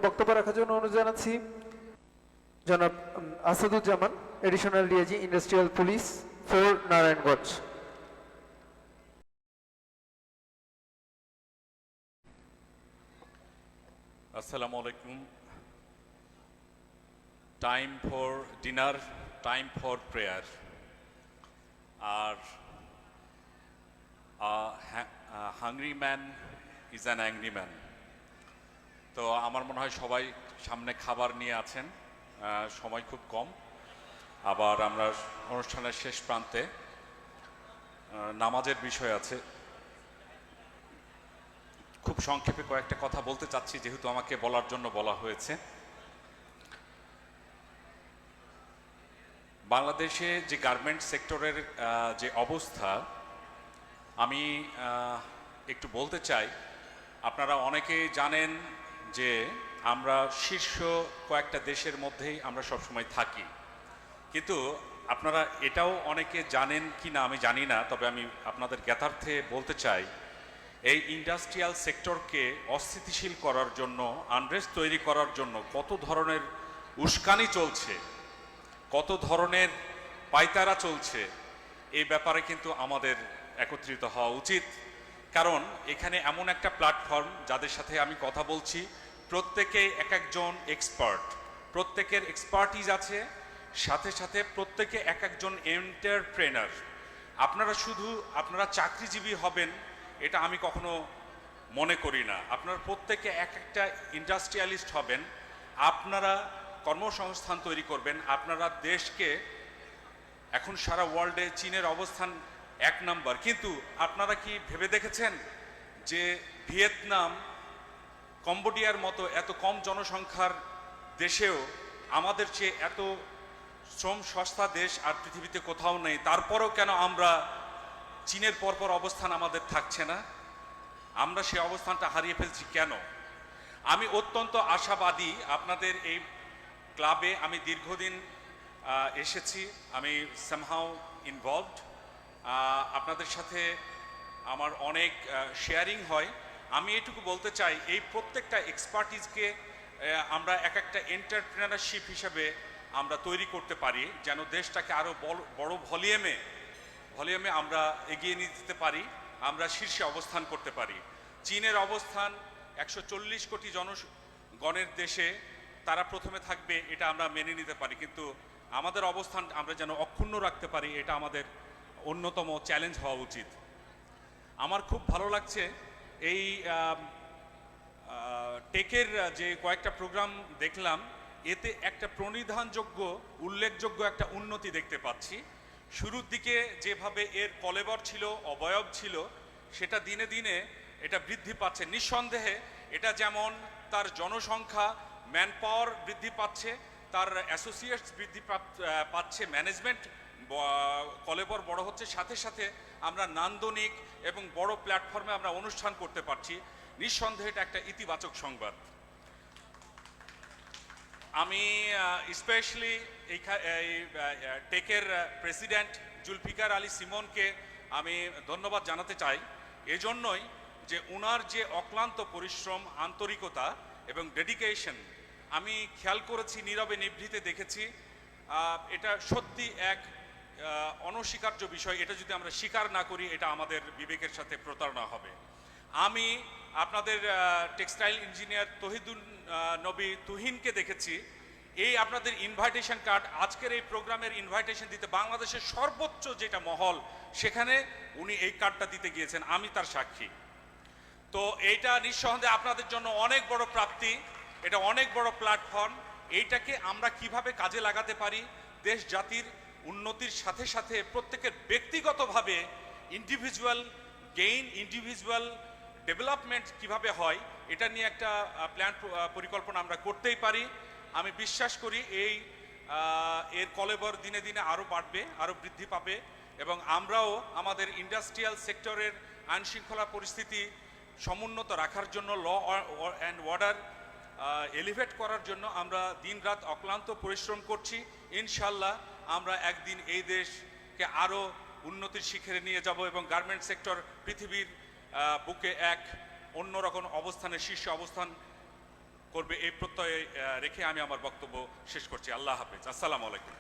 বক্তব্য রাখার জন্য অনুরোধ জানাচ্ছি জনাব Asaduzzaman, additional DIG industrial police 4 Narayanganj. আসসালামু আলাইকুম। Time for dinner, time for prayer. Are hungry man is an angry man. তো আমার মনে হয় সবাই সামনে খাবার নিয়ে আছেন, সময় খুব কম। আবার আমরা অনুষ্ঠানের শেষ প্রান্তে নামাজের বিষয় আছে। খুব সংক্ষেপে কয়েকটা কথা বলতে চাচ্ছি, যেহেতু আমাকে বলার জন্য বলা হয়েছে। বাংলাদেশে যে গার্মেন্ট সেক্টরের যে অবস্থা, আমি একটু বলতে চাই। আপনারা অনেকেই জানেন যে আমরা শীর্ষ কয়েকটা দেশের মধ্যেই আমরা সবসময় থাকি, কিন্তু আপনারা এটাও অনেকে জানেন কি না আমি জানি না, তবে আমি আপনাদের জ্ঞাতার্থে বলতে চাই, এই ইন্ডাস্ট্রিয়াল সেক্টরকে অস্থিতিশীল করার জন্য, আনরেস্ট তৈরি করার জন্য কত ধরনের উস্কানি চলছে, কত ধরনের পায়তারা চলছে, এই ব্যাপারে কিন্তু আমাদের একত্রিত হওয়া উচিত। কারণ এখানে এমন একটা প্ল্যাটফর্ম, যাদের সাথে আমি কথা বলছি প্রত্যেকেই এক একজন এক্সপার্ট, প্রত্যেকের এক্সপার্টিজ আছে, সাথে সাথে প্রত্যেকে এক একজন এন্টারপ্রেনার। আপনারা চাকরিজীবী হবেন এটা আমি কখনো মনে করি না। আপনারা প্রত্যেকে এক একটা ইন্ডাস্ট্রিয়ালিস্ট হবেন, আপনারা কর্মসংস্থান তৈরি করবেন, আপনারা দেশকে, এখন সারা ওয়ার্ল্ডে চীনের অবস্থান 1 নাম্বার, কিন্তু আপনারা কি ভেবে দেখেছেন যে ভিয়েতনাম, কম্বোডিয়ার মতো এত কম জনসংখ্যার দেশেও আমাদের চেয়ে এত শ্রম সস্তা দেশ আর পৃথিবীতে কোথাও নেই, তারপরেও কেন আমরা চীনের পরপর অবস্থান আমাদের থাকছে না? আমরা সেই অবস্থানটা হারিয়ে ফেলছি কেন? আমি অত্যন্ত আশাবাদী। আপনাদের এই ক্লাবে আমি দীর্ঘদিন এসেছি, আমি সামহাউ ইনভলভড, আপনাদের সাথে আমার অনেক শেয়ারিং হয়। আমি এটুকু বলতে চাই, এই প্রত্যেকটা এক্সপার্টিজকে আমরা এক একটা এন্টারপ্রেনারশিপ হিসাবে আমরা তৈরি করতে পারি, যেন দেশটাকে আরও বড় ভলিউমে আমরা এগিয়ে নিয়ে যেতে পারি, আমরা শীর্ষে অবস্থান করতে পারি। চীনের অবস্থান 140 কোটি জনগণের দেশে, তারা প্রথমে থাকবে, এটা আমরা মেনে নিতে পারি, কিন্তু আমাদের অবস্থান আমরা যেন অক্ষুণ্ণ রাখতে পারি, এটা আমাদের অন্যতম চ্যালেঞ্জ হওয়া উচিত। আমার খুব ভালো লাগছে এই টেকের যে কয়েকটা প্রোগ্রাম দেখলাম, এতে একটা প্রণিধানযোগ্য, উল্লেখযোগ্য একটা উন্নতি দেখতে পাচ্ছি। শুরুর দিকে যেভাবে এর কলেবর ছিল, অবয়ব ছিল, সেটা দিনে দিনে এটা বৃদ্ধি পাচ্ছে। নিঃসন্দেহে এটা যেমন তার জনসংখ্যা, ম্যান পাওয়ার বৃদ্ধি পাচ্ছে, তার অ্যাসোসিয়েটস বৃদ্ধি পাচ্ছে, ম্যানেজমেন্ট কলেবর বড় হচ্ছে, সাথে সাথে আমরা নান্দনিক এবং বড় প্ল্যাটফর্মে আমরা অনুষ্ঠান করতে পারছি। নিঃসন্দেহে এটা একটা ইতিবাচক সংবাদ। আমি স্পেশালি এই টেকের প্রেসিডেন্ট জুলফিকার আলী সিমনকে আমি ধন্যবাদ জানাতে চাই, এজন্যই যে ওনার যে অক্লান্ত পরিশ্রম, আন্তরিকতা এবং ডেডিকেশন আমি খেয়াল করেছি, নীরবে নিভৃতে দেখেছি। এটা সত্যি এক অনস্বীকার্য বিষয়। এটা যদি আমরা স্বীকার না করি, এটা আমাদের বিবেকের সাথে প্রতারণা হবে। আমি আপনাদের টেক্সটাইল ইঞ্জিনিয়ার তহিদুল নবী তুহিনকে দেখেছি, এই আপনাদের ইনভাইটেশন কার্ড, আজকের এই প্রোগ্রামের ইনভাইটেশন দিতে বাংলাদেশের সর্বোচ্চ যেটা মহল, সেখানে উনি এই কার্ডটা দিতে গিয়েছেন, আমি তার সাক্ষী। তো এইটা নিঃসন্দেহে আপনাদের জন্য অনেক বড় প্রাপ্তি, এটা অনেক বড় প্ল্যাটফর্ম। এইটাকে আমরা কিভাবে কাজে লাগাতে পারি, দেশ জাতির উন্নতির সাথে সাথে প্রত্যেকের ব্যক্তিগতভাবে ইন্ডিভিজুয়াল গেইন, ইন্ডিভিজুয়াল ডেভেলপমেন্ট কিভাবে হয়, এটা নিয়ে একটা পরিকল্পনা আমরা করতেই পারি। আমি বিশ্বাস করি এর কলেবর দিনে দিনে আরও বাড়বে, আরও বৃদ্ধি পাবে, এবং আমরাও আমাদের ইন্ডাস্ট্রিয়াল সেক্টরের আইন শৃঙ্খলা পরিস্থিতি সমুন্নত রাখার জন্য, ল অ্যান্ড অর্ডার এলিভেট করার জন্য আমরা দিনরাত অক্লান্ত পরিশ্রম করছি। ইনশাল্লাহ আমরা একদিন এই দেশকে আরও উন্নতির শিখরে নিয়ে যাব এবং গার্মেন্ট সেক্টর পৃথিবীর বুকে এক অন্যরকম অবস্থানে, শীর্ষে অবস্থান করবে এই প্রত্যয়ে রেখে আমি আমার বক্তব্য শেষ করছি। আল্লাহ হাফেজ, আসসালামু আলাইকুম।